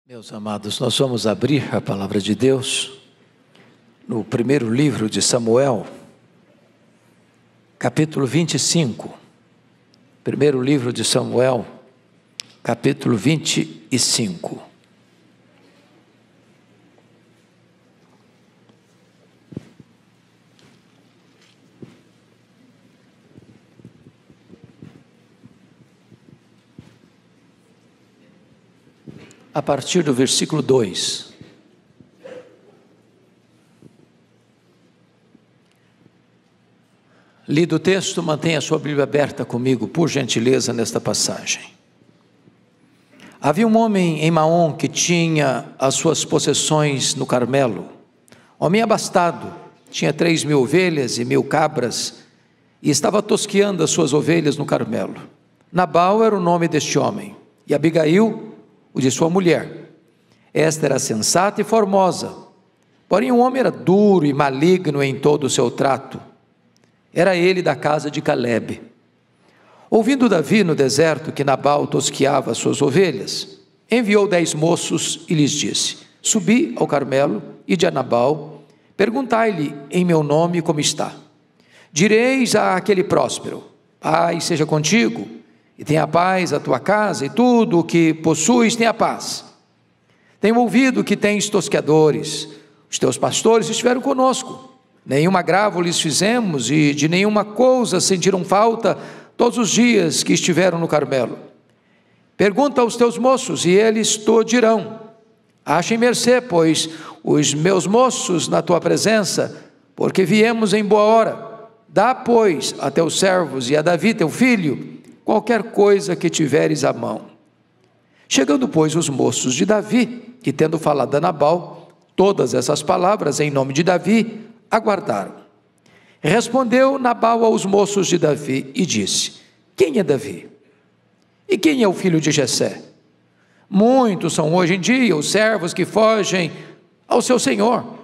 Meus amados, nós vamos abrir a palavra de Deus no primeiro livro de Samuel, capítulo 25. Primeiro livro de Samuel, capítulo 25. A partir do versículo 2. Lido o texto, mantenha a sua Bíblia aberta comigo, por gentileza, nesta passagem. Havia um homem em Maom que tinha as suas possessões no Carmelo. Homem abastado, tinha 3.000 ovelhas e 1.000 cabras, e estava tosqueando as suas ovelhas no Carmelo. Nabal era o nome deste homem, e Abigail, o de sua mulher. Esta era sensata e formosa, porém o homem era duro e maligno em todo o seu trato. Era ele da casa de Calebe. Ouvindo Davi no deserto que Nabal tosqueava as suas ovelhas, enviou 10 moços e lhes disse: subi ao Carmelo e de Nabal, perguntai-lhe em meu nome como está. Direis àquele próspero: paz seja contigo, e tenha paz a tua casa, e tudo o que possuis tenha paz. Tenho ouvido que tens tosqueadores, os teus pastores estiveram conosco, nenhum agravo lhes fizemos, e de nenhuma coisa sentiram falta todos os dias que estiveram no Carmelo. Pergunta aos teus moços, e eles te dirão. Achem mercê, pois, os meus moços na tua presença, porque viemos em boa hora. Dá, pois, a teus servos e a Davi teu filho qualquer coisa que tiveres à mão. Chegando, pois, os moços de Davi, e tendo falado a Nabal todas essas palavras em nome de Davi, aguardaram. Respondeu Nabal aos moços de Davi e disse: quem é Davi? E quem é o filho de Jessé? Muitos são hoje em dia os servos que fogem ao seu senhor.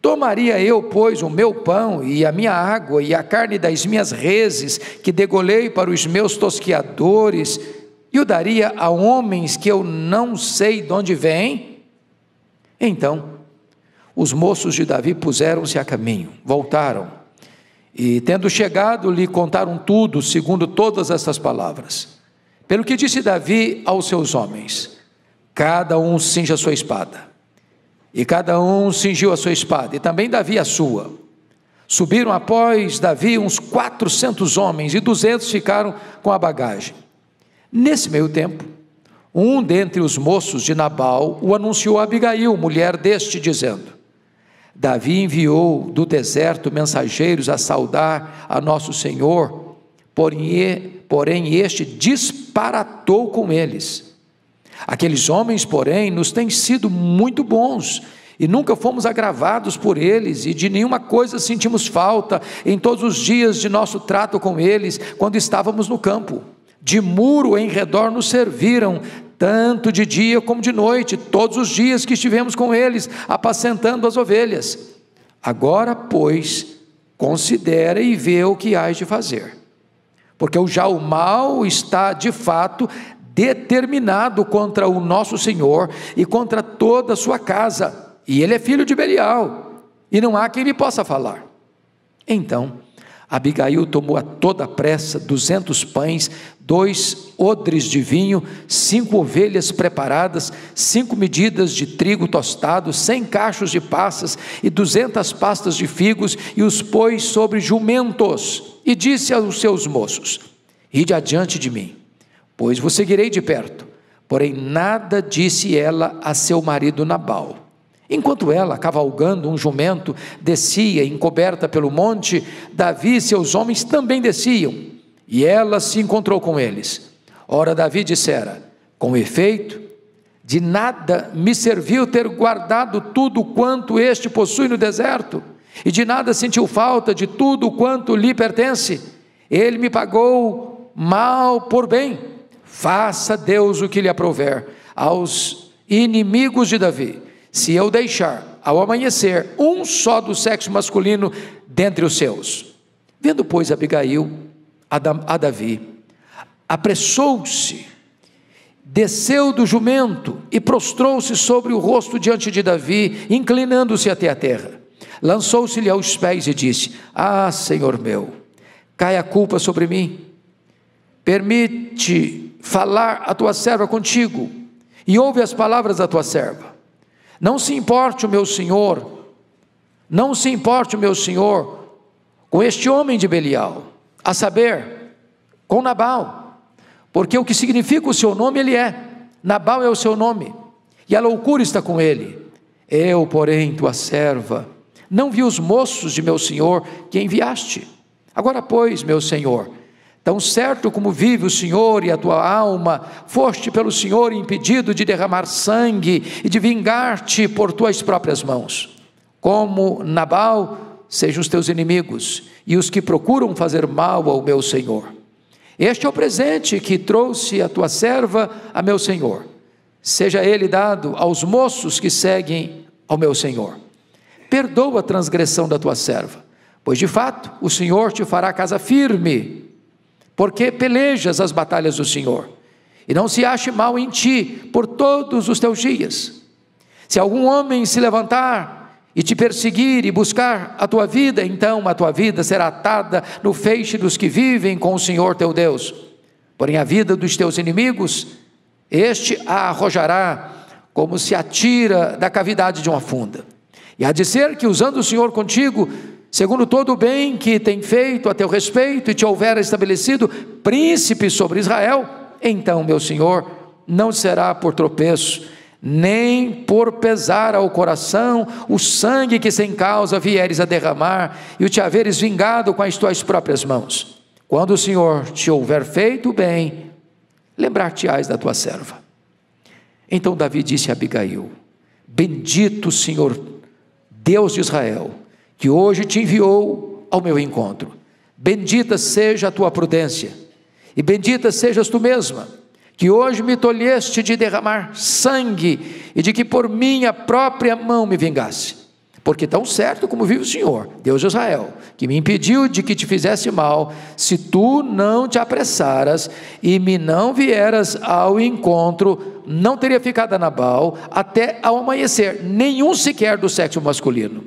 Tomaria eu, pois, o meu pão e a minha água e a carne das minhas reses, que degolei para os meus tosqueadores, e o daria a homens que eu não sei de onde vêm? Então, os moços de Davi puseram-se a caminho, voltaram, e tendo chegado, lhe contaram tudo, segundo todas estas palavras. Pelo que disse Davi aos seus homens: cada um cinja a sua espada. E cada um cingiu a sua espada, e também Davi a sua. Subiram após Davi uns 400 homens, e 200 ficaram com a bagagem. Nesse meio tempo, um dentre os moços de Nabal o anunciou a Abigail, mulher deste, dizendo: Davi enviou do deserto mensageiros a saudar a nosso Senhor, porém este disparatou com eles. Aqueles homens, porém, nos têm sido muito bons, e nunca fomos agravados por eles, e de nenhuma coisa sentimos falta em todos os dias de nosso trato com eles, quando estávamos no campo. De muro em redor nos serviram, tanto de dia como de noite, todos os dias que estivemos com eles, apacentando as ovelhas. Agora, pois, considera e vê o que hás de fazer, porque o mal está de fato determinado contra o nosso Senhor e contra toda a sua casa, e ele é filho de Belial, e não há quem lhe possa falar. Então Abigail tomou a toda pressa 200 pães, 2 odres de vinho, 5 ovelhas preparadas, 5 medidas de trigo tostado, 100 cachos de passas e 200 pastas de figos, e os pôs sobre jumentos, e disse aos seus moços: ide adiante de mim, pois vos seguirei de perto. Porém nada disse ela a seu marido Nabal. Enquanto ela, cavalgando um jumento, descia encoberta pelo monte, Davi e seus homens também desciam, e ela se encontrou com eles. Ora, Davi dissera: com efeito, de nada me serviu ter guardado tudo quanto este possui no deserto, e de nada sentiu falta de tudo quanto lhe pertence. Ele me pagou mal por bem. Faça Deus o que lhe aprouver aos inimigos de Davi, se eu deixar ao amanhecer um só do sexo masculino dentre os seus. Vendo, pois, Abigail a Davi, apressou-se desceu do jumento e prostrou-se sobre o rosto diante de Davi, inclinando-se até a terra. Lançou-se-lhe aos pés e disse: ah, Senhor meu, cai a culpa sobre mim, permite falar a tua serva contigo, e ouve as palavras da tua serva. Não se importe o meu senhor com este homem de Belial, a saber, com Nabal, porque o que significa o seu nome ele é, Nabal é o seu nome, e a loucura está com ele. Eu, porém, tua serva, não vi os moços de meu senhor que enviaste. Agora, pois, meu senhor, tão certo como vive o Senhor e a tua alma, foste pelo Senhor impedido de derramar sangue e de vingar-te por tuas próprias mãos. Como Nabal, sejam os teus inimigos e os que procuram fazer mal ao meu senhor. Este é o presente que trouxe a tua serva a meu senhor. Seja ele dado aos moços que seguem ao meu senhor. Perdoa a transgressão da tua serva, pois de fato o Senhor te fará casa firme, porque pelejas as batalhas do Senhor, e não se ache mal em ti por todos os teus dias. Se algum homem se levantar e te perseguir e buscar a tua vida, então a tua vida será atada no feixe dos que vivem com o Senhor teu Deus. Porém a vida dos teus inimigos, este a arrojará como se atira da cavidade de uma funda. E há de ser que, usando o Senhor contigo, segundo todo o bem que tem feito a teu respeito, e te houver estabelecido príncipe sobre Israel, então, meu Senhor, não será por tropeço, nem por pesar ao coração o sangue que sem causa vieres a derramar, e o te haveres vingado com as tuas próprias mãos. Quando o Senhor te houver feito bem, lembrar-te-ás da tua serva. Então Davi disse a Abigail: bendito o Senhor, Deus de Israel, que hoje te enviou ao meu encontro. Bendita seja a tua prudência, e bendita sejas tu mesma, que hoje me tolheste de derramar sangue, e de que por minha própria mão me vingasse. Porque tão certo como vive o Senhor, Deus de Israel, que me impediu de que te fizesse mal, se tu não te apressaras e me não vieras ao encontro, não teria ficado a Nabal até ao amanhecer, nenhum sequer do sexo masculino.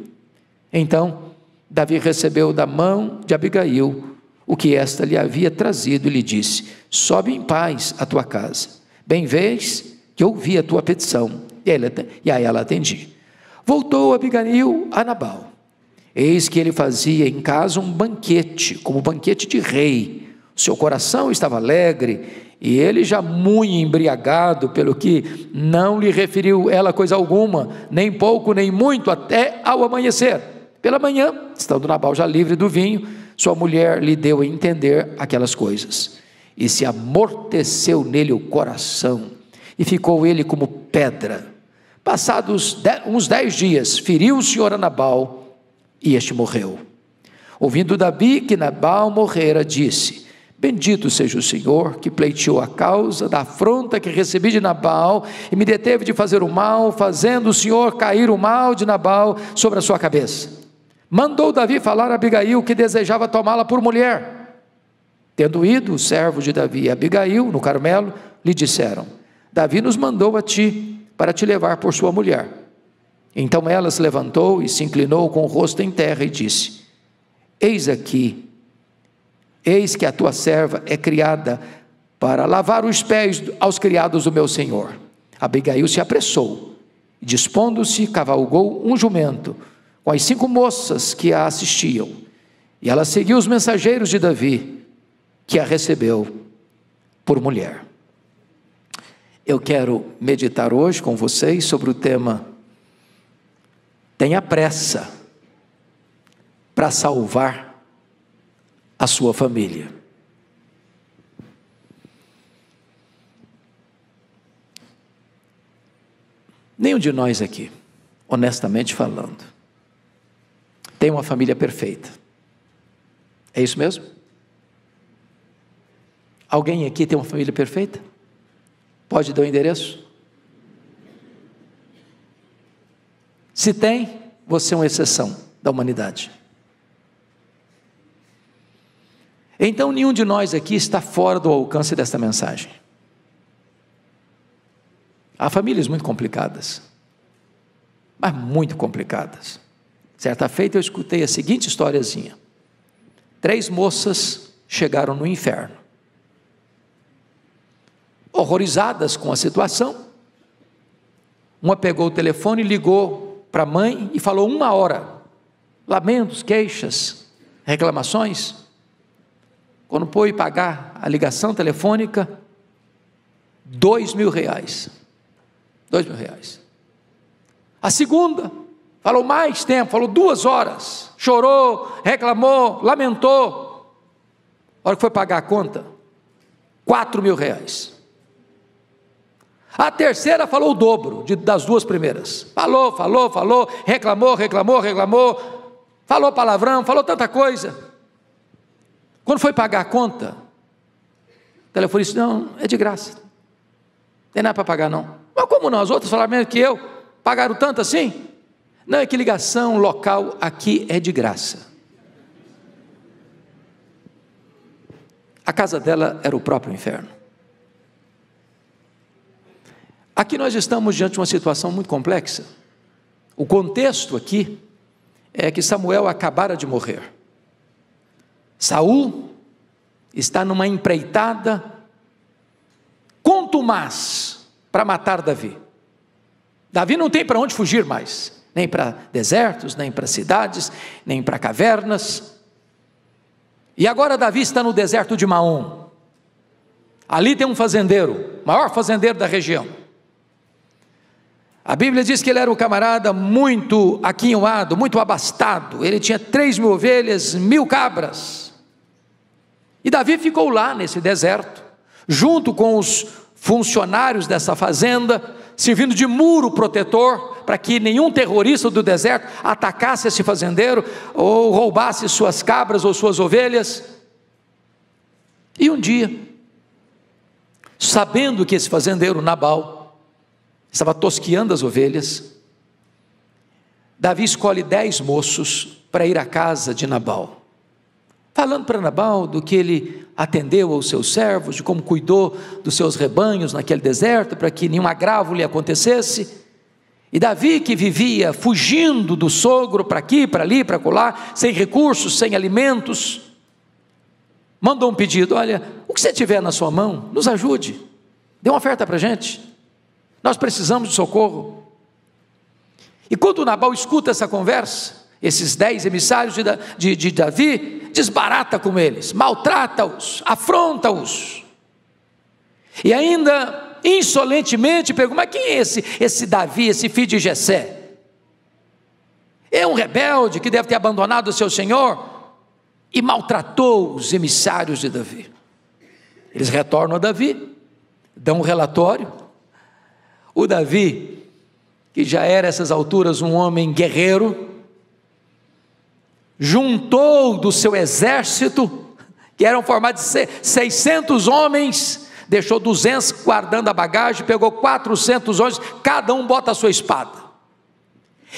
Então Davi recebeu da mão de Abigail o que esta lhe havia trazido e lhe disse: sobe em paz à tua casa, bem vês que ouvi a tua petição. E a ela atendi. Voltou Abigail a Nabal. Eis que ele fazia em casa um banquete, como banquete de rei. O seu coração estava alegre, e ele já muito embriagado, pelo que não lhe referiu ela coisa alguma, nem pouco nem muito, até ao amanhecer. Pela manhã, estando Nabal já livre do vinho, sua mulher lhe deu a entender aquelas coisas, e se amorteceu nele o coração, e ficou ele como pedra. Passados uns 10 dias, feriu o Senhor a Nabal, e este morreu. Ouvindo Davi que Nabal morrera, disse: bendito seja o Senhor, que pleiteou a causa da afronta que recebi de Nabal, e me deteve de fazer o mal, fazendo o Senhor cair o mal de Nabal sobre a sua cabeça. Mandou Davi falar a Abigail, que desejava tomá-la por mulher. Tendo ido o servo de Davi e Abigail no Carmelo, lhe disseram: Davi nos mandou a ti, para te levar por sua mulher. Então ela se levantou e se inclinou com o rosto em terra e disse: eis que a tua serva é criada para lavar os pés aos criados do meu senhor. Abigail se apressou, e dispondo-se, cavalgou um jumento, com as 5 moças que a assistiam, e ela seguiu os mensageiros de Davi, que a recebeu por mulher. Eu quero meditar hoje com vocês sobre o tema: tenha pressa para salvar a sua família. Nenhum de nós aqui, honestamente falando, tem uma família perfeita. É isso mesmo? Alguém aqui tem uma família perfeita? Pode dar o endereço? Se tem, você é uma exceção da humanidade. Então nenhum de nós aqui está fora do alcance desta mensagem. Há famílias muito complicadas, mas muito complicadas. Certa feita eu escutei a seguinte historiazinha: 3 moças chegaram no inferno, horrorizadas com a situação. Uma pegou o telefone, ligou para a mãe e falou 1 hora, lamentos, queixas, reclamações. Quando foi pagar a ligação telefônica, R$2.000, R$2.000. A segunda falou mais tempo, falou 2 horas, chorou, reclamou, lamentou. A hora que foi pagar a conta, R$4.000. A terceira falou o dobro das 2 primeiras, falou, reclamou, falou palavrão, falou tanta coisa. Quando foi pagar a conta, o telefonista disse: não, é de graça, não tem nada para pagar não. Mas como não? As outras falaram menos que eu, pagaram tanto assim? Não, é que ligação local aqui é de graça. A casa dela era o próprio inferno. Aqui nós estamos diante de uma situação muito complexa. O contexto aqui é que Samuel acabara de morrer. Saul está numa empreitada contumaz para matar Davi. Davi não tem para onde fugir mais, nem para desertos, nem para cidades, nem para cavernas. E agora Davi está no deserto de Maom. Ali tem um fazendeiro, maior fazendeiro da região. A Bíblia diz que ele era um camarada muito aquinhoado, muito abastado. Ele tinha 3.000 ovelhas, 1.000 cabras. E Davi ficou lá nesse deserto, junto com os funcionários dessa fazenda, servindo de muro protetor, para que nenhum terrorista do deserto atacasse esse fazendeiro, ou roubasse suas cabras ou suas ovelhas. E um dia, sabendo que esse fazendeiro Nabal estava tosqueando as ovelhas, Davi escolhe 10 moços para ir à casa de Nabal, falando para Nabal do que ele atendeu aos seus servos, de como cuidou dos seus rebanhos naquele deserto, para que nenhum agravo lhe acontecesse. E Davi, que vivia fugindo do sogro para aqui, para ali, para acolá, sem recursos, sem alimentos, mandou um pedido: olha, o que você tiver na sua mão, nos ajude, dê uma oferta para a gente, nós precisamos de socorro. E quando Nabal escuta essa conversa, esses 10 emissários de Davi, desbarata com eles, maltrata-os, afronta-os, e ainda insolentemente pergunta: mas quem é esse Davi, esse filho de Jessé? É um rebelde que deve ter abandonado o seu senhor, e maltratou os emissários de Davi. Eles retornam a Davi, dão um relatório. O Davi, que já era a essas alturas um homem guerreiro, juntou do seu exército, que eram formados de 600 homens, deixou 200 guardando a bagagem, pegou 400 homens, cada um bota a sua espada,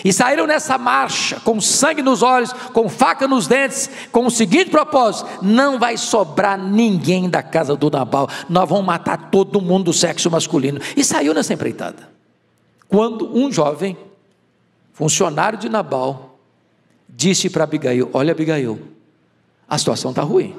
e saíram nessa marcha, com sangue nos olhos, com faca nos dentes, com o seguinte propósito: não vai sobrar ninguém da casa do Nabal, nós vamos matar todo mundo do sexo masculino. E saiu nessa empreitada, quando um jovem, funcionário de Nabal, disse para Abigail: olha, Abigail, a situação está ruim,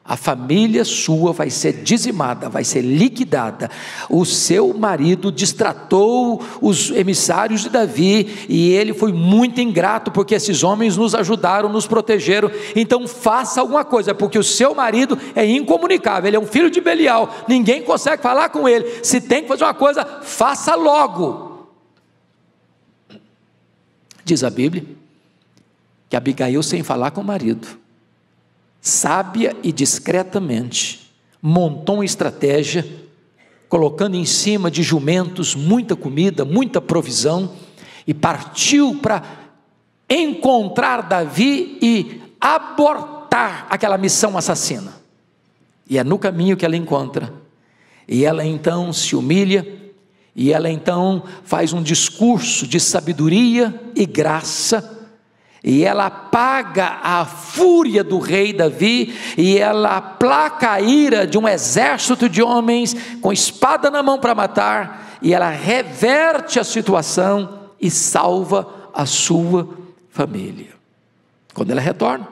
a família sua vai ser dizimada, vai ser liquidada, o seu marido destratou os emissários de Davi, e ele foi muito ingrato, porque esses homens nos ajudaram, nos protegeram, então faça alguma coisa, porque o seu marido é incomunicável, ele é um filho de Belial, ninguém consegue falar com ele, se tem que fazer uma coisa, faça logo. Diz a Bíblia que Abigail, sem falar com o marido, sábia e discretamente, montou uma estratégia, colocando em cima de jumentos muita comida, muita provisão, e partiu para encontrar Davi e abortar aquela missão assassina. E é no caminho que ela encontra, e ela então se humilha, e ela então faz um discurso de sabedoria e graça. e ela apaga a fúria do rei Davi, e ela aplaca a ira de um exército de homens com espada na mão para matar, e ela reverte a situação e salva a sua família. Quando ela retorna,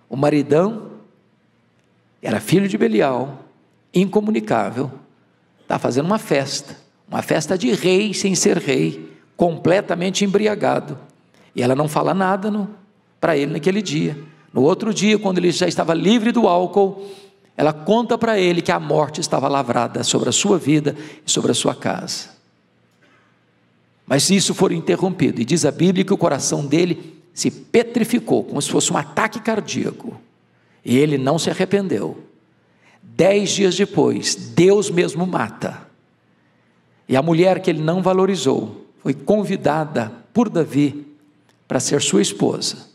o maridão era filho de Belial, incomunicável, está fazendo uma festa de rei sem ser rei, completamente embriagado, e ela não fala nada para ele naquele dia. No outro dia, quando ele já estava livre do álcool, ela conta para ele que a morte estava lavrada sobre a sua vida e sobre a sua casa. Mas isso foi interrompido, e diz a Bíblia que o coração dele se petrificou, como se fosse um ataque cardíaco, e ele não se arrependeu. 10 dias depois, Deus mesmo mata, e a mulher que ele não valorizou, foi convidada por Davi para ser sua esposa,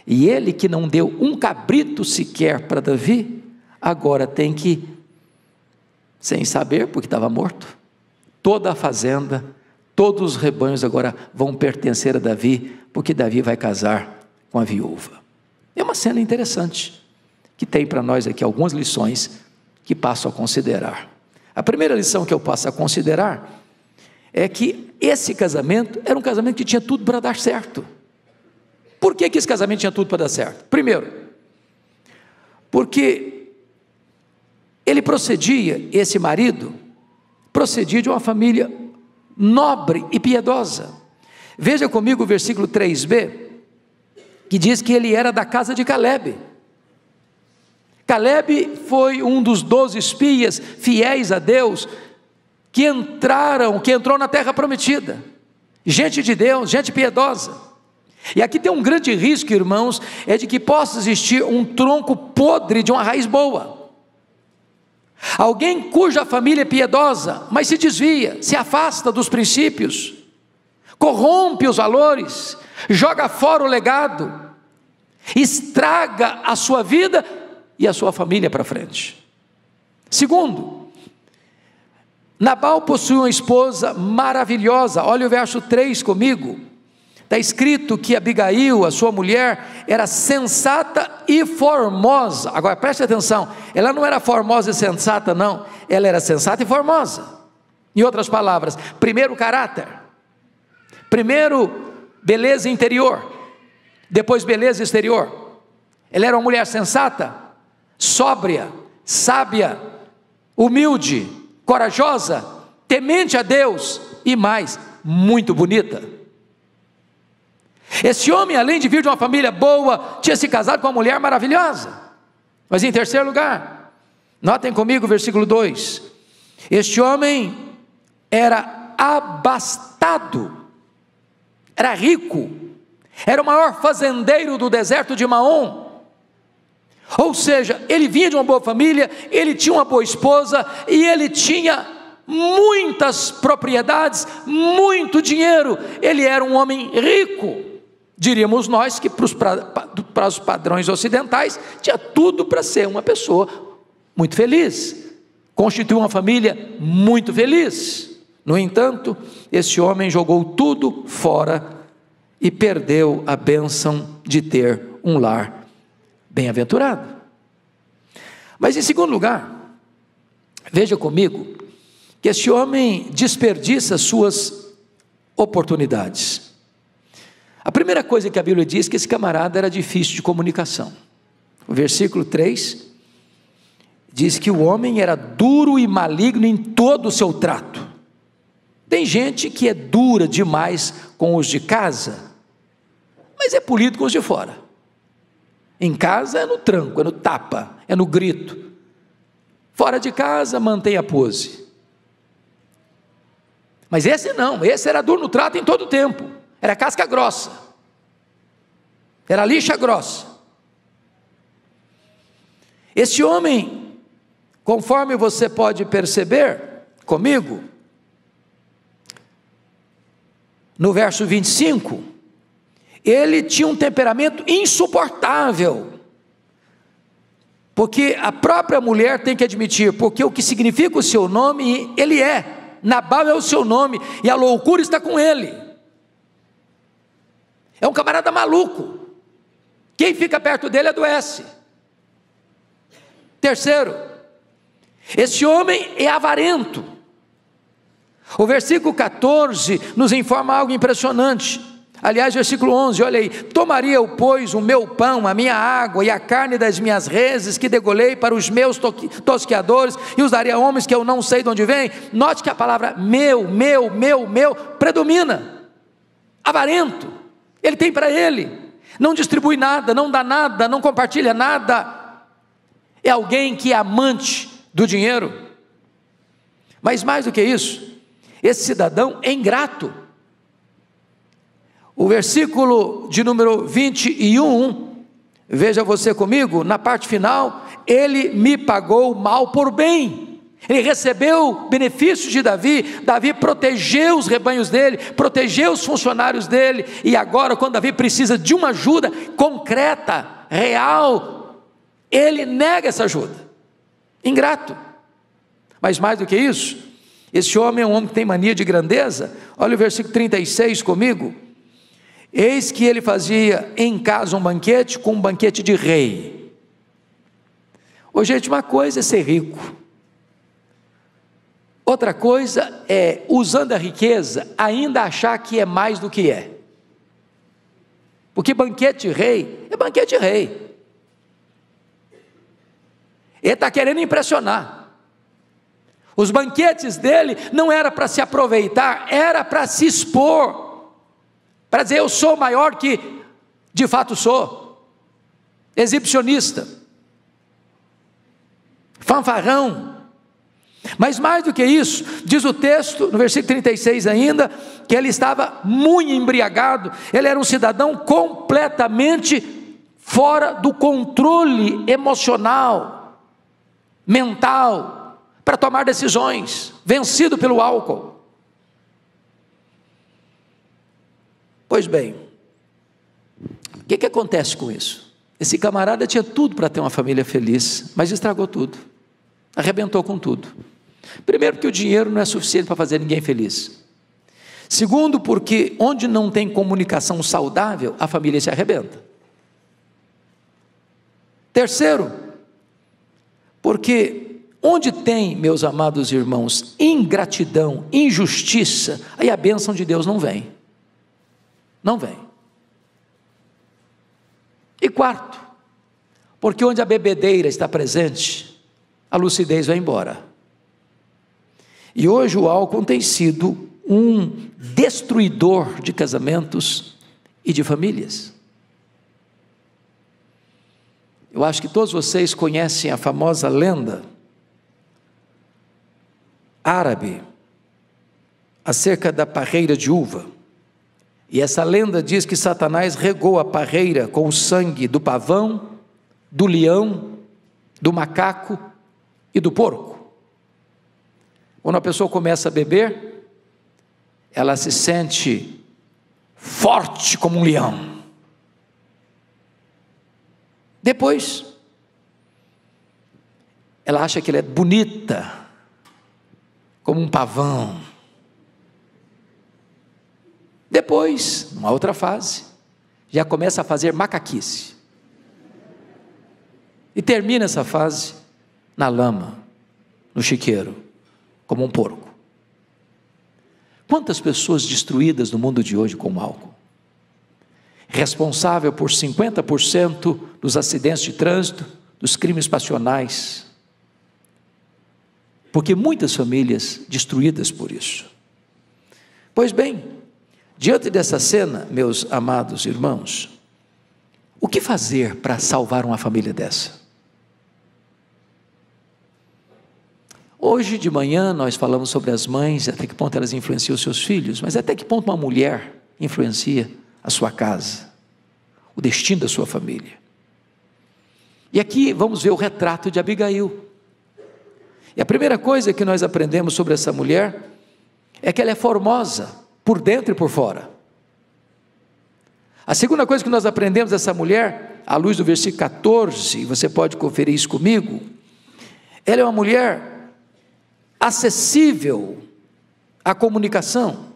e ele que não deu um cabrito sequer para Davi, agora tem que, sem saber, porque estava morto, toda a fazenda, todos os rebanhos agora vão pertencer a Davi, porque Davi vai casar com a viúva. É uma cena interessante, que tem para nós aqui algumas lições que passo a considerar. A primeira lição que eu passo a considerar é que esse casamento era um casamento que tinha tudo para dar certo. Por que esse casamento tinha tudo para dar certo? Primeiro, porque esse marido procedia de uma família nobre e piedosa. Veja comigo o versículo 3b, que diz que ele era da casa de Calebe. Calebe foi um dos 12 espias fiéis a Deus, que entrou na terra prometida, gente de Deus, gente piedosa. E aqui tem um grande risco, irmãos, é de que possa existir um tronco podre de uma raiz boa, alguém cuja família é piedosa, mas se desvia, se afasta dos princípios, corrompe os valores, joga fora o legado, estraga a sua vida e a sua família para frente. Segundo, Nabal possui uma esposa maravilhosa. Olha o verso 3 comigo, está escrito que Abigail, a sua mulher, era sensata e formosa. Agora preste atenção, ela não era formosa e sensata não, ela era sensata e formosa. Em outras palavras, primeiro caráter, primeiro beleza interior, depois beleza exterior. Ela era uma mulher sensata, sóbria, sábia, humilde, corajosa, temente a Deus e mais, muito bonita. Esse homem, além de vir de uma família boa, tinha se casado com uma mulher maravilhosa. Mas em terceiro lugar, notem comigo o versículo 2, este homem era abastado, era rico, era o maior fazendeiro do deserto de Maom. Ou seja, ele vinha de uma boa família, ele tinha uma boa esposa, e ele tinha muitas propriedades, muito dinheiro, ele era um homem rico, diríamos nós que para os padrões ocidentais, tinha tudo para ser uma pessoa muito feliz, constituiu uma família muito feliz. No entanto, esse homem jogou tudo fora, e perdeu a bênção de ter um lar bem-aventurado. Mas em segundo lugar, veja comigo, que esse homem desperdiça suas oportunidades. A primeira coisa que a Bíblia diz é que esse camarada era difícil de comunicação. O versículo 3 diz que o homem era duro e maligno em todo o seu trato. Tem gente que é dura demais com os de casa, mas é polido com os de fora. Em casa é no tranco, é no tapa, é no grito. Fora de casa mantém a pose. Mas esse não, esse era duro no trato em todo o tempo, era casca grossa, era lixa grossa. Esse homem, conforme você pode perceber comigo, no verso 25, ele tinha um temperamento insuportável, porque a própria mulher tem que admitir, porque o que significa o seu nome, ele é, Nabal é o seu nome, e a loucura está com ele. É um camarada maluco. Quem fica perto dele adoece. Terceiro, esse homem é avarento. O versículo 14 nos informa algo impressionante. Aliás, versículo 11, olha aí: tomaria eu, pois, o meu pão, a minha água e a carne das minhas reses que degolei para os meus tosqueadores e os daria a homens que eu não sei de onde vem. Note que a palavra meu predomina. Avarento, ele tem para ele, não distribui nada, não dá nada, não compartilha nada. É alguém que é amante do dinheiro. Mas mais do que isso, esse cidadão é ingrato. O versículo de número 21, veja você comigo, na parte final: ele me pagou mal por bem. Ele recebeu benefícios de Davi. Davi protegeu os rebanhos dele, protegeu os funcionários dele, e agora, quando Davi precisa de uma ajuda concreta, real, ele nega essa ajuda. Ingrato. Mas mais do que isso, esse homem é um homem que tem mania de grandeza. Olha o versículo 36 comigo: eis que ele fazia em casa um banquete, com um banquete de rei. Ô gente, uma coisa é ser rico, outra coisa é, usando a riqueza, ainda achar que é mais do que é. Porque banquete de rei é banquete de rei. Ele está querendo impressionar. Os banquetes dele não era para se aproveitar, era para se expor, para dizer: eu sou maior que de fato sou. Exibicionista, fanfarrão. Mas mais do que isso, diz o texto, no versículo 36 ainda, que ele estava muito embriagado. Ele era um cidadão completamente fora do controle emocional, mental, para tomar decisões, vencido pelo álcool. Pois bem, o que acontece com isso? Esse camarada tinha tudo para ter uma família feliz, mas estragou tudo, arrebentou com tudo. Primeiro, porque o dinheiro não é suficiente para fazer ninguém feliz. Segundo, porque onde não tem comunicação saudável, a família se arrebenta. Terceiro, porque onde tem, meus amados irmãos, ingratidão, injustiça, aí a bênção de Deus não vem. Não vem. E quarto, porque onde a bebedeira está presente, a lucidez vai embora. E hoje o álcool tem sido um destruidor de casamentos e de famílias. Eu acho que todos vocês conhecem a famosa lenda árabe acerca da parreira de uva. E essa lenda diz que Satanás regou a parreira com o sangue do pavão, do leão, do macaco e do porco. Quando a pessoa começa a beber, ela se sente forte como um leão. Depois, ela acha que ela é bonita como um pavão. Depois, numa outra fase, já começa a fazer macaquice. E termina essa fase na lama, no chiqueiro, como um porco. Quantas pessoas destruídas no mundo de hoje com o álcool? Responsável por 50% dos acidentes de trânsito, dos crimes passionais. Porque muitas famílias destruídas por isso. Pois bem, diante dessa cena, meus amados irmãos, o que fazer para salvar uma família dessa? Hoje de manhã nós falamos sobre as mães, até que ponto elas influenciam os seus filhos, mas até que ponto uma mulher influencia a sua casa, o destino da sua família. E aqui vamos ver o retrato de Abigail. E a primeira coisa que nós aprendemos sobre essa mulher é que ela é formosa, por dentro e por fora. A segunda coisa que nós aprendemos dessa mulher, à luz do versículo 14, você pode conferir isso comigo, ela é uma mulher acessível à comunicação.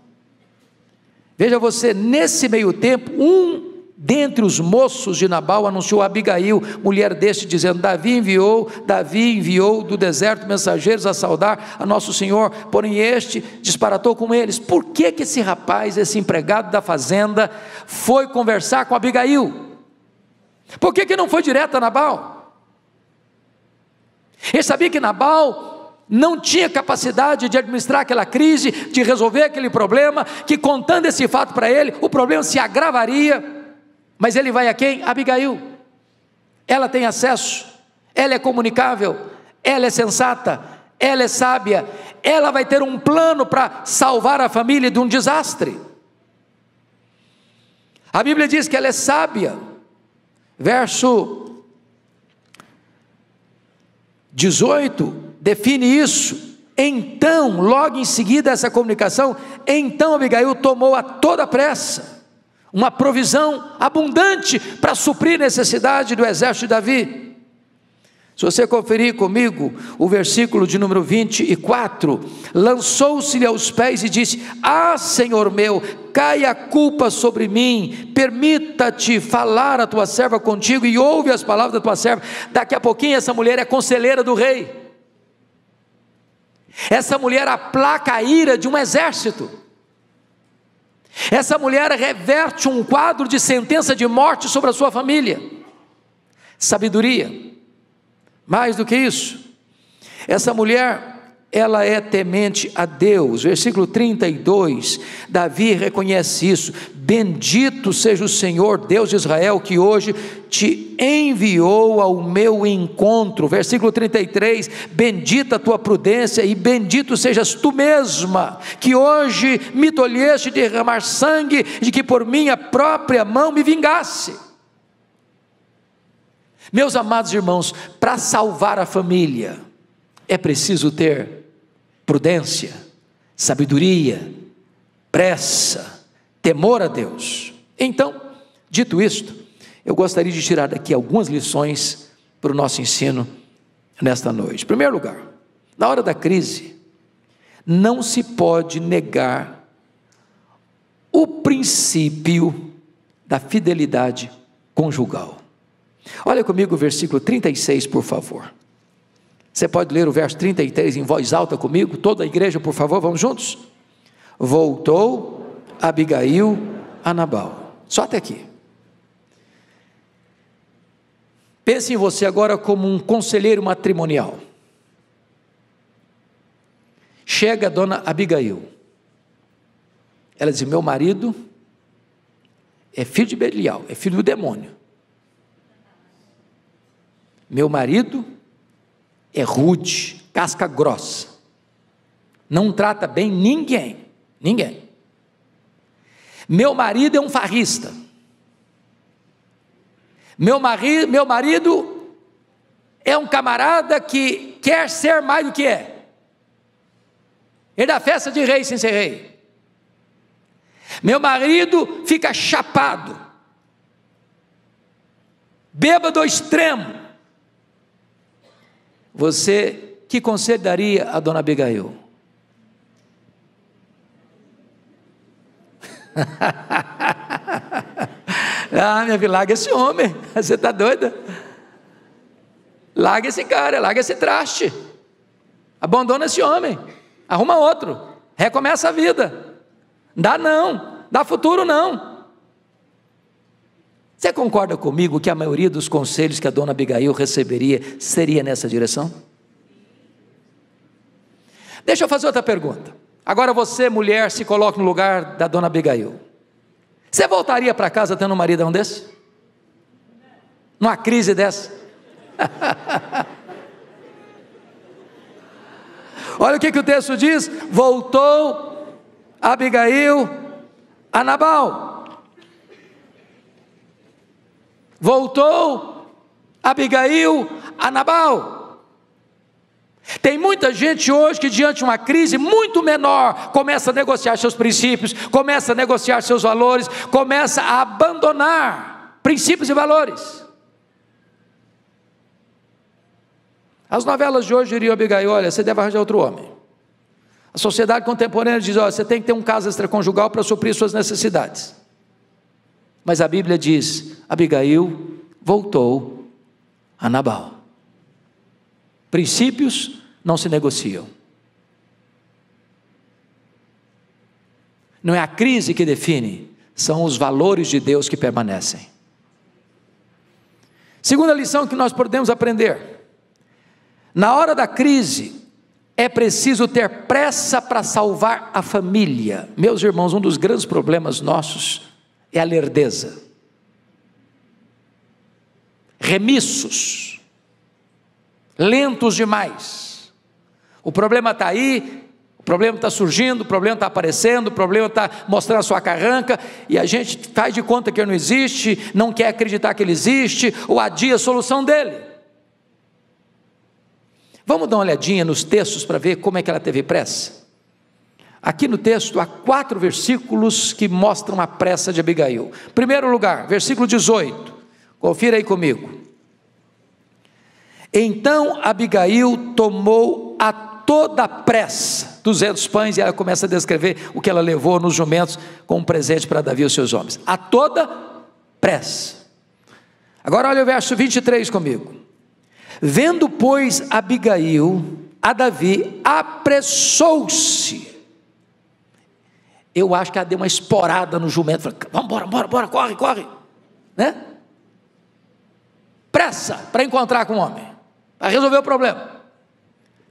Veja você, nesse meio tempo, um dentre os moços de Nabal anunciou a Abigail, mulher deste, dizendo: Davi enviou do deserto mensageiros a saudar a nosso senhor, porém este disparatou com eles. Por que esse rapaz, esse empregado da fazenda, foi conversar com Abigail? Por que não foi direto a Nabal? Ele sabia que Nabal não tinha capacidade de administrar aquela crise, de resolver aquele problema, que contando esse fato para ele, o problema se agravaria. Mas ele vai a quem? Abigail. Ela tem acesso, ela é comunicável, ela é sensata, ela é sábia, ela vai ter um plano para salvar a família de um desastre. A Bíblia diz que ela é sábia. Verso 18 define isso. Então, logo em seguida essa comunicação, então Abigail tomou a toda pressa uma provisão abundante para suprir a necessidade do exército de Davi. Se você conferir comigo o versículo de número 24, lançou-se-lhe aos pés e disse: Senhor meu, caia a culpa sobre mim, permita-te falar a tua serva contigo, e ouve as palavras da tua serva. Daqui a pouquinho essa mulher é conselheira do rei, essa mulher aplaca a ira de um exército, essa mulher reverte um quadro de sentença de morte sobre a sua família. Sabedoria. Mais do que isso, essa mulher, ela é temente a Deus. Versículo 32, Davi reconhece isso: bendito seja o Senhor Deus de Israel, que hoje te enviou ao meu encontro. Versículo 33, bendita a tua prudência e bendito sejas tu mesma, que hoje me tolheste de derramar sangue, de que por minha própria mão me vingasse. Meus amados irmãos, para salvar a família, é preciso ter prudência, sabedoria, pressa, temor a Deus. Então, dito isto, eu gostaria de tirar daqui algumas lições para o nosso ensino nesta noite. Em primeiro lugar, na hora da crise, não se pode negar o princípio da fidelidade conjugal. Olha comigo o versículo 36, por favor. Você pode ler o verso 33 em voz alta comigo? Toda a igreja, por favor, vamos juntos? Voltou Abigail a Nabal. Só até aqui. Pense em você agora como um conselheiro matrimonial. Chega a dona Abigail. Ela diz: meu marido é filho de Belial, é filho do demônio. Meu marido é rude, casca grossa, não trata bem ninguém. Meu marido é um farrista. Meu marido é um camarada que quer ser mais do que é. Ele dá festa de rei sem ser rei. Meu marido fica chapado, bêbado ao extremo. Você, que conselho daria a dona Abigail? Minha filha, larga esse homem, você está doida? Larga esse cara, larga esse traste, abandona esse homem, arruma outro, recomeça a vida. Dá futuro não. Você concorda comigo que a maioria dos conselhos que a dona Abigail receberia seria nessa direção? Deixa eu fazer outra pergunta. Agora você, mulher, se coloca no lugar da dona Abigail. Você voltaria para casa tendo um maridão desse? Numa crise dessa? Olha o que o texto diz: voltou Abigail a Nabal. Voltou Abigail a Nabal. Tem muita gente hoje que, diante de uma crise muito menor, começa a negociar seus princípios, começa a negociar seus valores, começa a abandonar princípios e valores. As novelas de hoje diriam a Abigail: olha, você deve arranjar outro homem. A sociedade contemporânea diz: ó, você tem que ter um caso extraconjugal para suprir suas necessidades. Mas a Bíblia diz: Abigail voltou a Nabal. Princípios não se negociam. Não é a crise que define, são os valores de Deus que permanecem. Segunda lição que nós podemos aprender: na hora da crise, é preciso ter pressa para salvar a família. Meus irmãos, um dos grandes problemas nossos é a lerdeza. Remissos, lentos demais. O problema está aí, o problema está surgindo, o problema está aparecendo, o problema está mostrando a sua carranca, e a gente faz de conta que ele não existe, não quer acreditar que ele existe, ou adia a solução dele. Vamos dar uma olhadinha nos textos para ver como é que ela teve pressa? Aqui no texto há 4 versículos que mostram a pressa de Abigail. Primeiro lugar, versículo 18, confira aí comigo. Então Abigail tomou a toda pressa 200 pães, e ela começa a descrever o que ela levou nos jumentos como presente para Davi e os seus homens. A toda pressa. Agora olha o verso 23 comigo. Vendo, pois, Abigail a Davi, apressou-se. Eu acho que ela deu uma esporada no jumento, falou: vamos embora, bora, corre, né? Pressa para encontrar com o homem, para resolver o problema.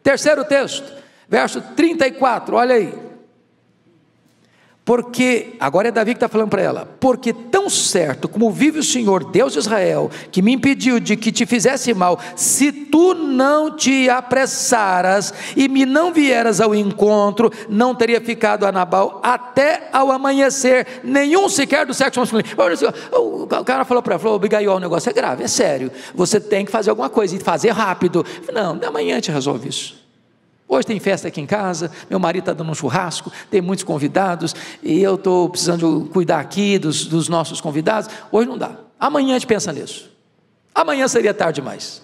Terceiro texto, verso 34, olha aí. Porque, agora é Davi que está falando para ela: porque tão certo como vive o Senhor, Deus de Israel, que me impediu de que te fizesse mal, se tu não te apressaras e me não vieras ao encontro, não teria ficado a Nabal até ao amanhecer, nenhum sequer do sexo masculino. O cara falou para ela, falou: Abigail, o negócio é grave, é sério, você tem que fazer alguma coisa, e fazer rápido. Não, amanhã a gente resolve isso. Hoje tem festa aqui em casa, meu marido está dando um churrasco, tem muitos convidados, e eu estou precisando cuidar aqui dos nossos convidados. Hoje não dá, amanhã a gente pensa nisso. Amanhã seria tarde demais.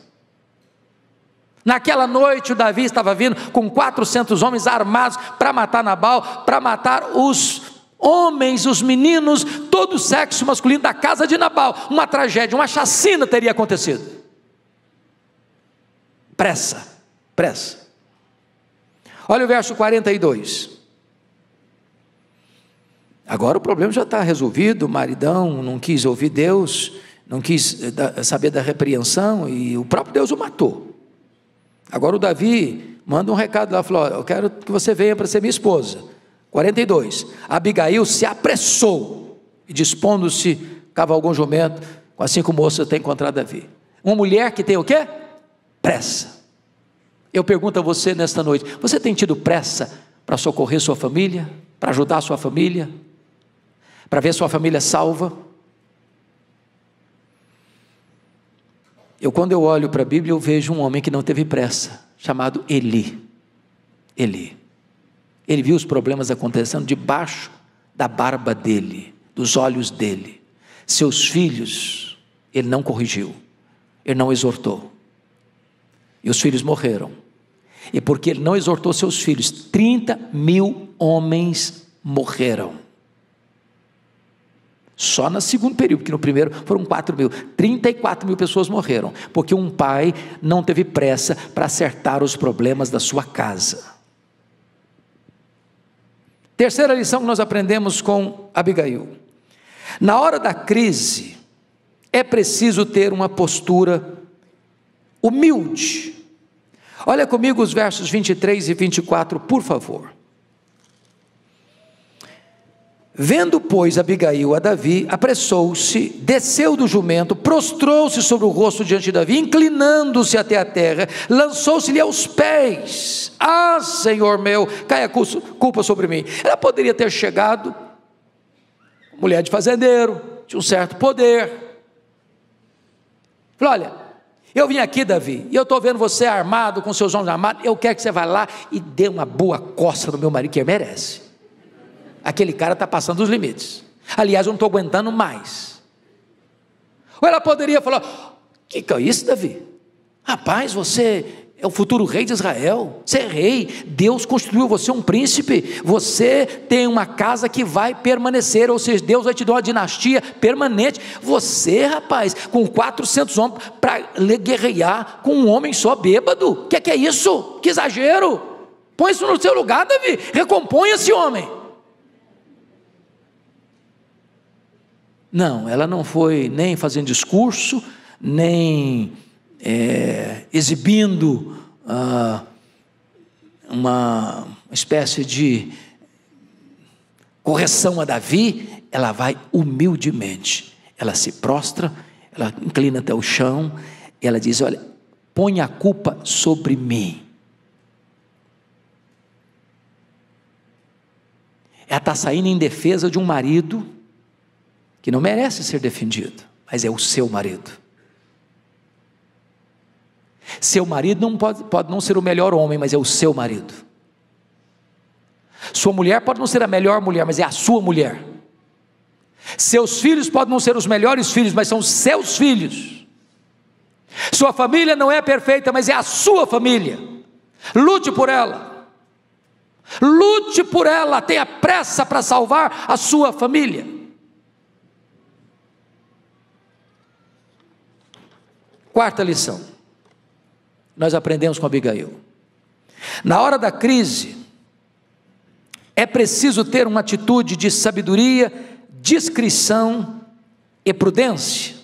Naquela noite o Davi estava vindo com 400 homens armados para matar Nabal, para matar os homens, os meninos, todo o sexo masculino da casa de Nabal. Uma tragédia, uma chacina teria acontecido. Pressa. Olha o verso 42. Agora o problema já está resolvido. O maridão não quis ouvir Deus, não quis saber da repreensão, e o próprio Deus o matou. Agora o Davi manda um recado lá, falou: eu quero que você venha para ser minha esposa. 42. Abigail se apressou, e dispondo-se, cavalgou um jumento, com as 5 moças até encontrar Davi. Uma mulher que tem o quê? Pressa. Eu pergunto a você nesta noite: você tem tido pressa para socorrer sua família, para ajudar a sua família, para ver sua família salva? Quando eu olho para a Bíblia, eu vejo um homem que não teve pressa, chamado Eli. Ele viu os problemas acontecendo debaixo da barba dele, dos olhos dele. Seus filhos, ele não corrigiu, ele não exortou, e os filhos morreram. E porque ele não exortou seus filhos, 30.000 homens morreram. Só no segundo período, porque no primeiro foram 4.000, 34.000 pessoas morreram, porque um pai não teve pressa para acertar os problemas da sua casa. Terceira lição que nós aprendemos com Abigail: na hora da crise, é preciso ter uma postura humilde. Olha comigo os versos 23 e 24, por favor. Vendo, pois, Abigail a Davi, apressou-se, desceu do jumento, prostrou-se sobre o rosto diante de Davi, inclinando-se até a terra, lançou-se-lhe aos pés. Ah, Senhor meu, caia a culpa sobre mim. Ela poderia ter chegado, mulher de fazendeiro, de um certo poder. Falou: olha, eu vim aqui, Davi, e eu estou vendo você armado, com seus homens armados, eu quero que você vá lá e dê uma boa coça no meu marido, que ele merece. Aquele cara está passando dos limites. Aliás, eu não estou aguentando mais. Ou ela poderia falar: que é isso, Davi? Rapaz, você é o futuro rei de Israel. Você é rei, Deus constituiu você um príncipe, você tem uma casa que vai permanecer, ou seja, Deus vai te dar uma dinastia permanente. Você, rapaz, com 400 homens para guerrear com um homem só bêbado, que é isso? Que exagero! Põe isso no seu lugar, Davi, recomponha esse homem. Não, ela não foi nem fazendo discurso, nem exibindo uma espécie de correção a Davi. Ela vai humildemente, ela se prostra, ela inclina até o chão, e ela diz: olha, põe a culpa sobre mim. Ela está saindo em defesa de um marido que não merece ser defendido, mas é o seu marido. Seu marido não pode não ser o melhor homem, mas é o seu marido. Sua mulher pode não ser a melhor mulher, mas é a sua mulher. Seus filhos podem não ser os melhores filhos, mas são os seus filhos. Sua família não é perfeita, mas é a sua família. Lute por ela. Lute por ela, tenha pressa para salvar a sua família. Quarta lição, nós aprendemos com Abigail: na hora da crise, é preciso ter uma atitude de sabedoria, discrição e prudência.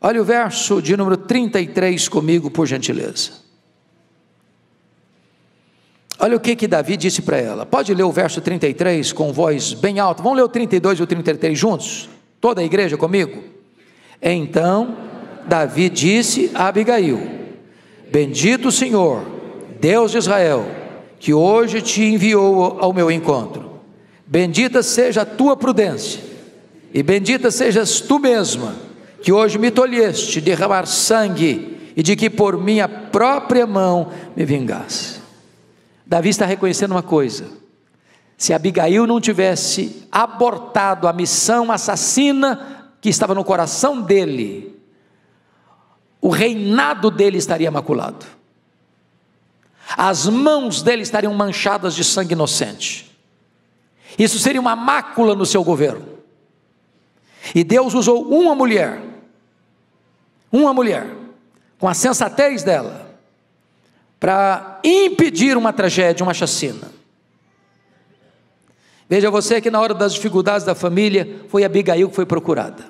Olha o verso de número 33 comigo, por gentileza. Olha o que Davi disse para ela. Pode ler o verso 33 com voz bem alta. Vamos ler o 32 e o 33 juntos? Toda a igreja comigo? Então Davi disse a Abigail: bendito o Senhor, Deus de Israel, que hoje te enviou ao meu encontro. Bendita seja a tua prudência, e bendita sejas tu mesma, que hoje me tolheste de derramar sangue, e de que por minha própria mão me vingasse. Davi está reconhecendo uma coisa: se Abigail não tivesse abortado a missão assassina que estava no coração dele, o reinado dele estaria maculado, as mãos dele estariam manchadas de sangue inocente. Isso seria uma mácula no seu governo. E Deus usou uma mulher, com a sensatez dela, para impedir uma tragédia, uma chacina. Veja você que na hora das dificuldades da família, foi Abigail que foi procurada.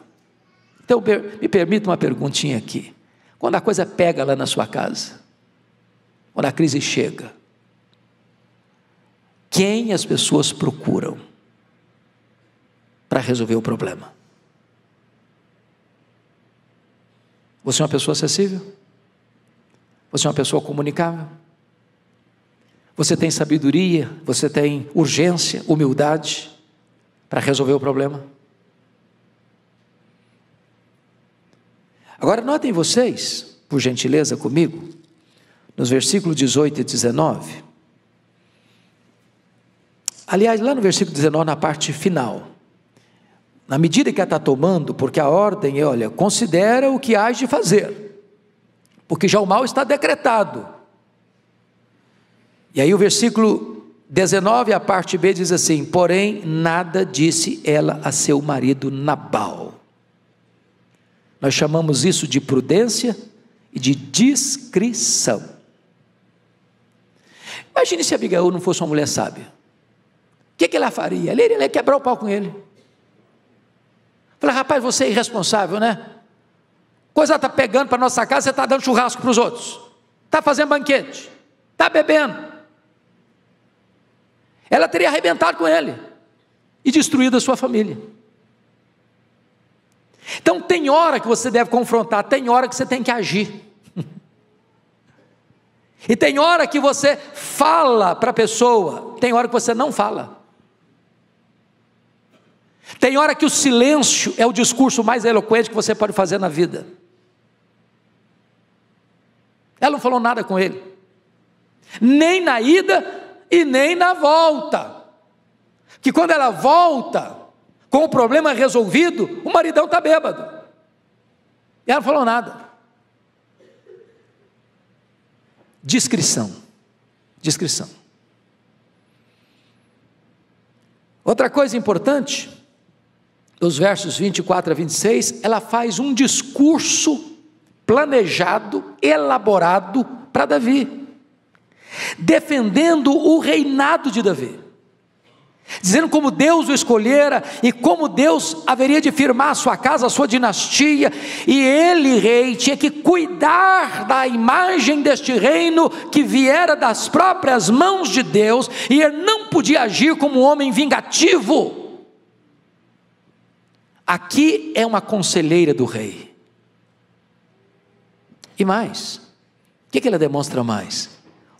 Então me permita uma perguntinha aqui: quando a coisa pega lá na sua casa, quando a crise chega, quem as pessoas procuram para resolver o problema? Você é uma pessoa acessível? Você é uma pessoa comunicável? Você tem sabedoria? Você tem urgência, humildade para resolver o problema? Agora notem vocês, por gentileza comigo, nos versículos 18 e 19, aliás, lá no versículo 19, na parte final, na medida que ela está tomando, porque a ordem é: olha, considera o que hás de fazer, porque já o mal está decretado. E aí o versículo 19, a parte B diz assim: porém nada disse ela a seu marido Nabal. Nós chamamos isso de prudência e de discrição. Imagine se Abigail não fosse uma mulher sábia. O que ela faria? Ela ia quebrar o pau com ele. Falei: rapaz, você é irresponsável, né? Coisa está pegando para a nossa casa, você está dando churrasco para os outros, está fazendo banquete, está bebendo. Ela teria arrebentado com ele e destruído a sua família. Então tem hora que você deve confrontar, tem hora que você tem que agir. E tem hora que você fala para a pessoa, tem hora que você não fala. Tem hora que o silêncio é o discurso mais eloquente que você pode fazer na vida. Ela não falou nada com ele, nem na ida e nem na volta. Que quando ela volta com o problema resolvido, o maridão está bêbado, e ela não falou nada. Discrição. Discrição. Outra coisa importante, dos versos 24 a 26, ela faz um discurso planejado, elaborado para Davi, defendendo o reinado de Davi, dizendo como Deus o escolhera e como Deus haveria de firmar a sua casa, a sua dinastia, e ele, rei, tinha que cuidar da imagem deste reino que viera das próprias mãos de Deus, e ele não podia agir como um homem vingativo. Aqui é uma conselheira do rei. E mais, o que ela demonstra mais?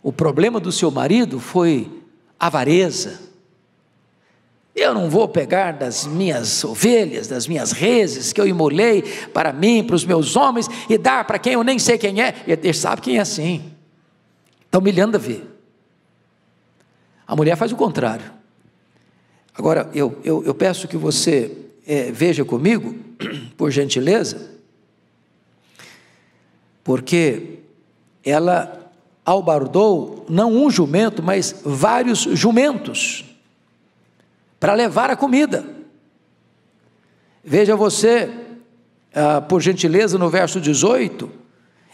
O problema do seu marido foi avareza. Eu não vou pegar das minhas ovelhas, das minhas reses que eu imolei para mim, para os meus homens, e dar para quem eu nem sei quem é. E ele sabe quem é assim. Está humilhando Davi. A mulher faz o contrário. Agora, eu peço que você veja comigo, por gentileza, porque ela albardou não um jumento, mas vários jumentos, para levar a comida. Veja você, por gentileza, no verso 18,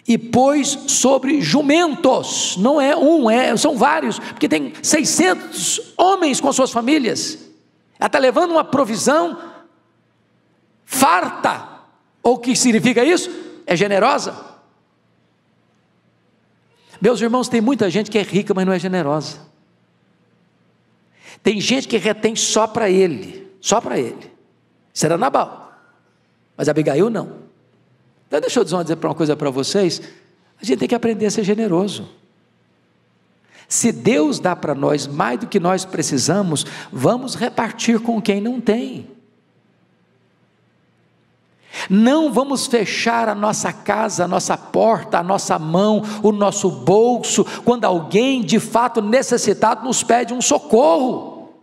e pôs sobre jumentos, não é um, são vários, porque tem 600 homens com suas famílias, ela está levando uma provisão farta. O que significa isso? É generosa. Meus irmãos, tem muita gente que é rica, mas não é generosa. Tem gente que retém só para ele, só para ele. Isso era Nabal, mas Abigail não. Então deixa eu dizer uma coisa para vocês, a gente tem que aprender a ser generoso. Se Deus dá para nós mais do que nós precisamos, vamos repartir com quem não tem. Não vamos fechar a nossa casa, a nossa porta, a nossa mão, o nosso bolso, quando alguém de fato necessitado nos pede um socorro.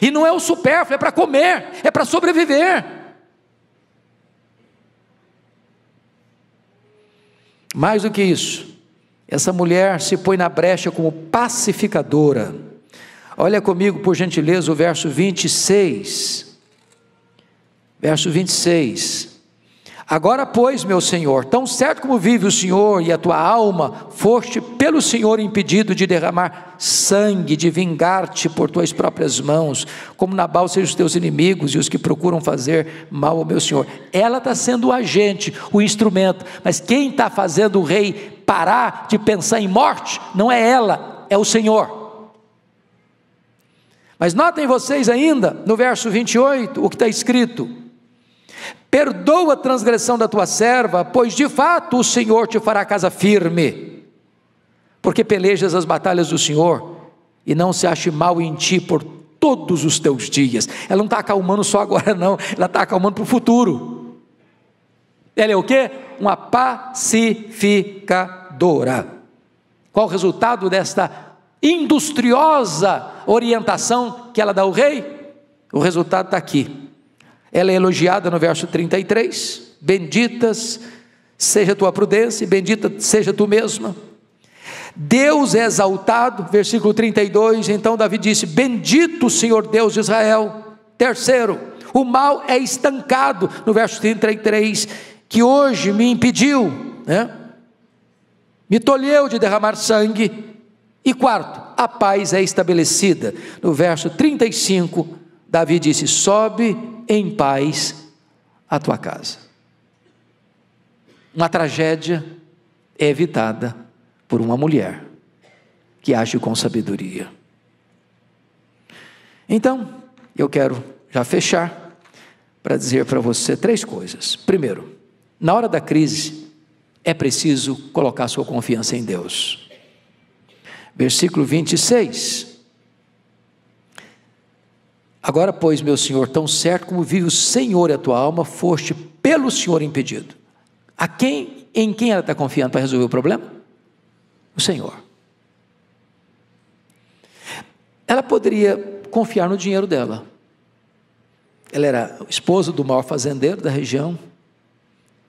E não é o supérfluo, é para comer, é para sobreviver. Mais do que isso, essa mulher se põe na brecha como pacificadora. Olha comigo, por gentileza, o verso 26. Verso 26, agora pois, meu Senhor, tão certo como vive o Senhor e a tua alma, foste pelo Senhor impedido de derramar sangue, de vingar-te por tuas próprias mãos, como Nabal sejam os teus inimigos e os que procuram fazer mal ao meu Senhor. Ela está sendo o agente, o instrumento, mas quem está fazendo o rei parar de pensar em morte, não é ela, é o Senhor. Mas notem vocês ainda, no verso 28, o que está escrito: perdoa a transgressão da tua serva, pois de fato o Senhor te fará casa firme, porque pelejas as batalhas do Senhor, e não se ache mal em ti por todos os teus dias. Ela não está acalmando só agora não, ela está acalmando para o futuro. Ela é o quê? Uma pacificadora. Qual o resultado desta industriosa orientação que ela dá ao rei? O resultado está aqui. Ela é elogiada no verso 33, benditas seja a tua prudência, e bendita seja tu mesma. Deus é exaltado, versículo 32, então Davi disse: bendito o Senhor Deus de Israel. Terceiro, o mal é estancado, no verso 33, que hoje me impediu, me tolheu de derramar sangue. E quarto, a paz é estabelecida, no verso 35, Davi disse: sobe em paz a tua casa. Uma tragédia é evitada por uma mulher que age com sabedoria. Então, eu quero já fechar para dizer para você 3 coisas. Primeiro, na hora da crise, é preciso colocar sua confiança em Deus. Versículo 26. Agora, pois, meu Senhor, tão certo como vive o Senhor e a tua alma, foste pelo Senhor impedido. Em quem ela está confiando para resolver o problema? O Senhor. Ela poderia confiar no dinheiro dela. Ela era esposa do maior fazendeiro da região.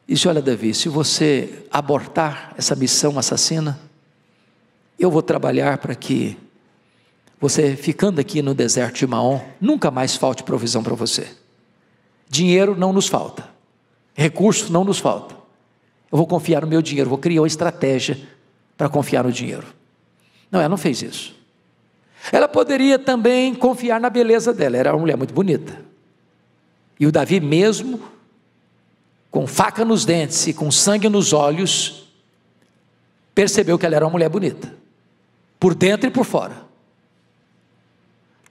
E disse: olha, Davi, se você abortar essa missão assassina, eu vou trabalhar para que você, ficando aqui no deserto de Maom, nunca mais falte provisão para você. Dinheiro não nos falta, recursos não nos falta. Eu vou confiar no meu dinheiro, vou criar uma estratégia para confiar no dinheiro. Não, ela não fez isso. Ela poderia também confiar na beleza dela, era uma mulher muito bonita. E o Davi, mesmo com faca nos dentes e com sangue nos olhos, percebeu que ela era uma mulher bonita, por dentro e por fora.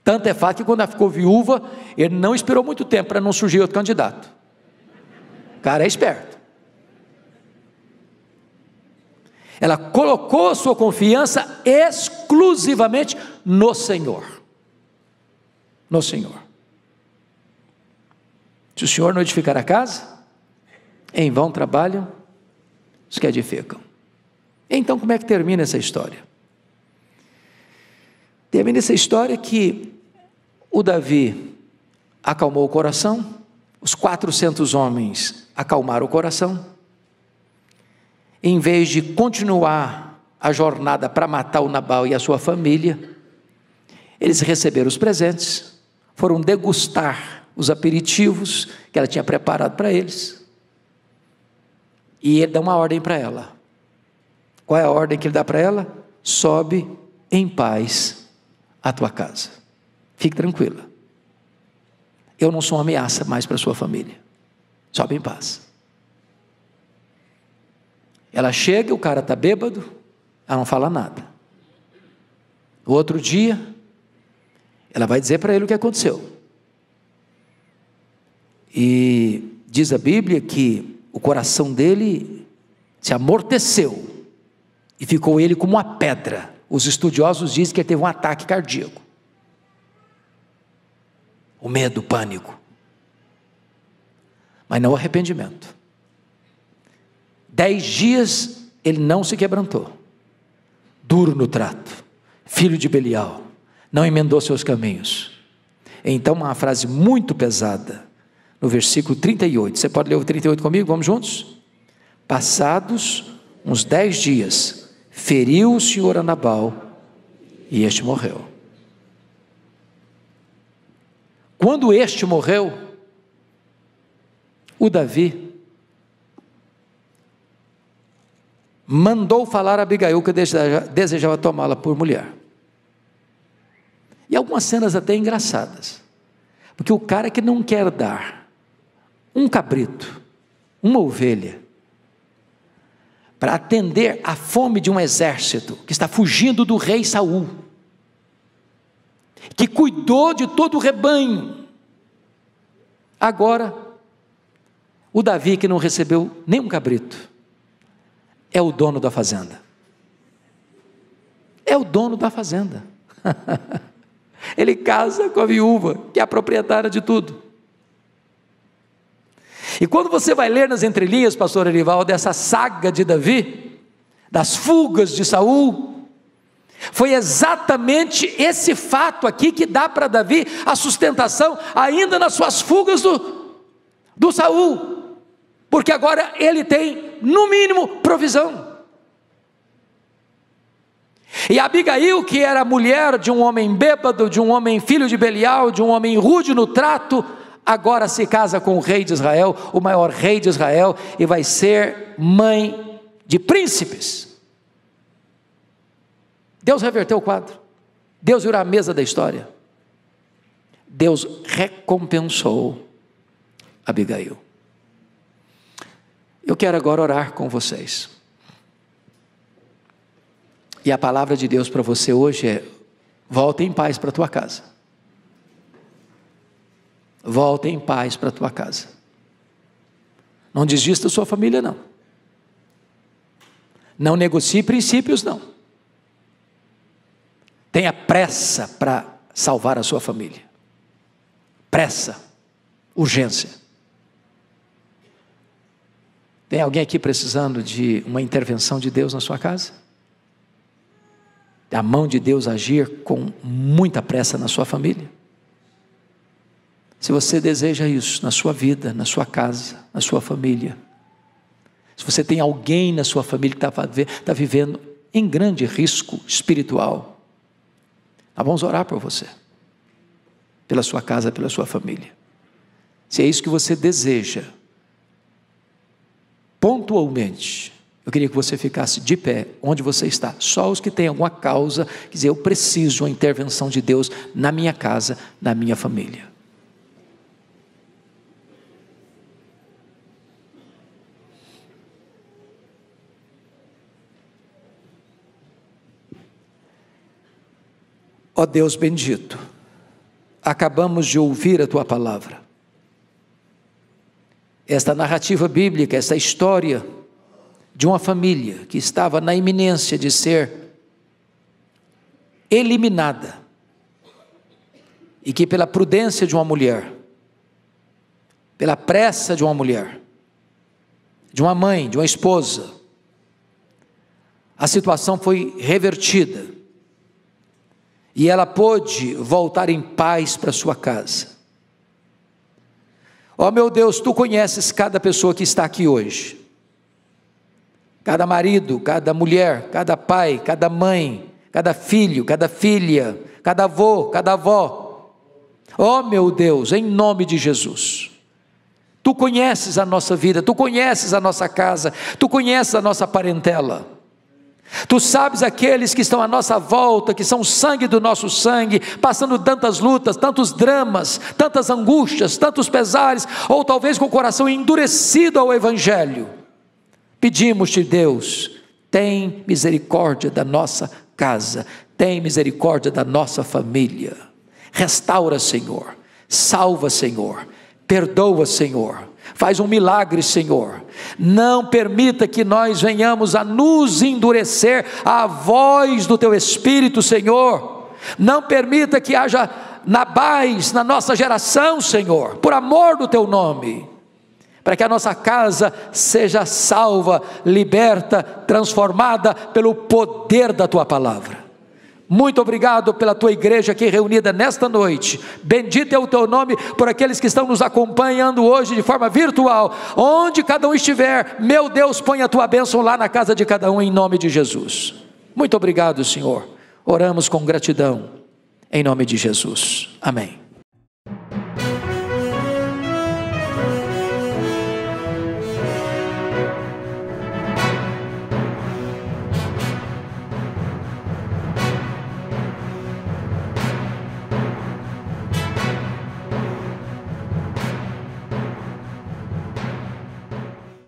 Tanto é fato que quando ela ficou viúva, ele não esperou muito tempo para não surgir outro candidato. O cara é esperto. Ela colocou sua confiança exclusivamente no Senhor. No Senhor. Se o Senhor não edificar a casa, em vão trabalham os que edificam. Então, como é que termina essa história? Termina essa história que o Davi acalmou o coração, os 400 homens acalmaram o coração. Em vez de continuar a jornada para matar o Nabal e a sua família, eles receberam os presentes, foram degustar os aperitivos que ela tinha preparado para eles, e ele dá uma ordem para ela. Qual é a ordem que ele dá para ela? Sobe em paz à tua casa, fique tranquila, eu não sou uma ameaça mais para a sua família, sobe em paz. Ela chega, o cara está bêbado, ela não fala nada. No outro dia, ela vai dizer para ele o que aconteceu. E diz a Bíblia que o coração dele se amorteceu e ficou ele como uma pedra. Os estudiosos dizem que ele teve um ataque cardíaco. O medo, o pânico. Mas não o arrependimento. 10 dias ele não se quebrantou, duro no trato, filho de Belial, não emendou seus caminhos. Então uma frase muito pesada, no versículo 38, você pode ler o 38 comigo, vamos juntos? Passados uns 10 dias, feriu o Senhor a Nabal, e este morreu. Quando este morreu, o Davi mandou falar a Abigail que desejava tomá-la por mulher. E algumas cenas até engraçadas, porque o cara que não quer dar um cabrito, uma ovelha, para atender à fome de um exército que está fugindo do rei Saul, que cuidou de todo o rebanho, agora o Davi, que não recebeu nem um cabrito, é o dono da fazenda. É o dono da fazenda. Ele casa com a viúva, que é a proprietária de tudo. E quando você vai ler nas entrelinhas, pastor Erivaldo, dessa saga de Davi, das fugas de Saul, foi exatamente esse fato aqui que dá para Davi a sustentação, ainda nas suas fugas do Saul. Porque agora ele tem, no mínimo, provisão. E Abigail, que era mulher de um homem bêbado, de um homem filho de Belial, de um homem rude no trato, agora se casa com o rei de Israel, o maior rei de Israel, e vai ser mãe de príncipes. Deus reverteu o quadro. Deus virou a mesa da história. Deus recompensou Abigail. Eu quero agora orar com vocês. E a palavra de Deus para você hoje é: volta em paz para a tua casa. Volta em paz para a tua casa. Não desista da sua família, não. Não negocie princípios, não. Tenha pressa para salvar a sua família. Pressa, urgência. Tem alguém aqui precisando de uma intervenção de Deus na sua casa? A mão de Deus agir com muita pressa na sua família? Se você deseja isso na sua vida, na sua casa, na sua família, se você tem alguém na sua família que está vivendo em grande risco espiritual. Nós vamos orar por você, pela sua casa, pela sua família. Se é isso que você deseja, pontualmente, eu queria que você ficasse de pé, onde você está. Só os que têm alguma causa, quer dizer, eu preciso de uma intervenção de Deus na minha casa, na minha família. Ó Deus bendito, acabamos de ouvir a Tua palavra. Esta narrativa bíblica, essa história de uma família que estava na iminência de ser eliminada, e que pela prudência de uma mulher, pela pressa de uma mulher, de uma mãe, de uma esposa, a situação foi revertida, e ela pôde voltar em paz para sua casa. Ó meu Deus, Tu conheces cada pessoa que está aqui hoje, cada marido, cada mulher, cada pai, cada mãe, cada filho, cada filha, cada avô, cada avó. Ó meu Deus, em nome de Jesus, Tu conheces a nossa vida, Tu conheces a nossa casa, Tu conheces a nossa parentela. Tu sabes aqueles que estão à nossa volta, que são sangue do nosso sangue, passando tantas lutas, tantos dramas, tantas angústias, tantos pesares, ou talvez com o coração endurecido ao Evangelho. Pedimos-te, Deus, tem misericórdia da nossa casa, tem misericórdia da nossa família. Restaura, Senhor, salva, Senhor, perdoa, Senhor. Faz um milagre, Senhor. Não permita que nós venhamos a nos endurecer à voz do Teu Espírito, Senhor. Não permita que haja Nabais na nossa geração, Senhor, por amor do Teu nome, para que a nossa casa seja salva, liberta, transformada pelo poder da Tua palavra. Muito obrigado pela Tua igreja aqui reunida nesta noite. Bendito é o Teu nome por aqueles que estão nos acompanhando hoje de forma virtual. Onde cada um estiver, meu Deus, põe a Tua bênção lá na casa de cada um, em nome de Jesus. Muito obrigado, Senhor. Oramos com gratidão, em nome de Jesus. Amém.